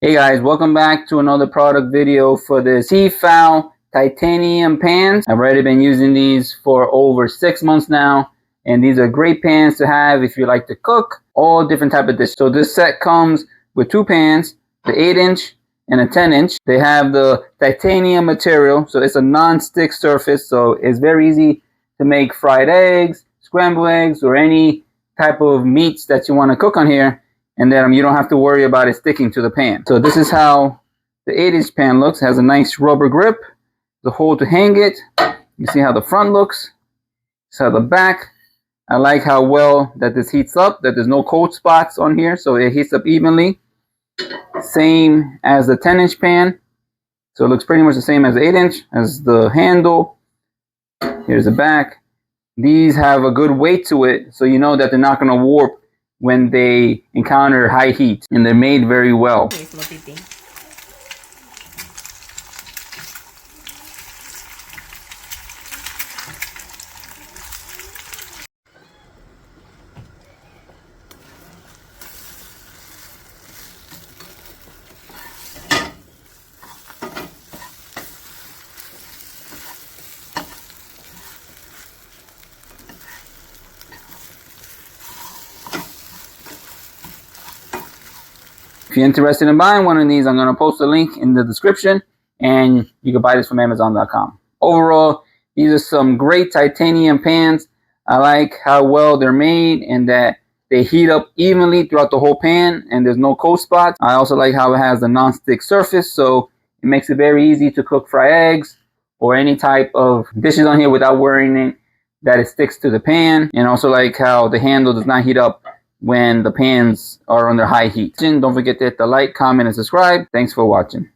Hey guys, welcome back to another product video for the T-fal titanium pans. I've already been using these for over 6 months now, and these are great pans to have if you like to cook all different type of dishes. So this set comes with two pans, the 8-inch and a 10-inch. They have the titanium material, so it's a non-stick surface, so it's very easy to make fried eggs, scrambled eggs, or any type of meats that you want to cook on here. And then you don't have to worry about it sticking to the pan. So this is how the 8-inch pan looks. It has a nice rubber grip, the hole to hang it. You see how the front looks. This is how the back. I like how well that this heats up, that there's no cold spots on here, so it heats up evenly. Same as the 10-inch pan. So it looks pretty much the same as the 8-inch, as the handle. Here's the back. These have a good weight to it, so you know that they're not going to warp when they encounter high heat, and they're made very well. If you're interested in buying one of these, I'm going to post a link in the description, and you can buy this from Amazon.com. Overall, these are some great titanium pans. I like how well they're made and that they heat up evenly throughout the whole pan, and there's no cold spots. I also like how it has a non-stick surface, so it makes it very easy to cook fried eggs or any type of dishes on here without worrying that it sticks to the pan. And also like how the handle does not heat up when the pans are under high heat. Don't forget to hit the like, comment, and subscribe. Thanks for watching.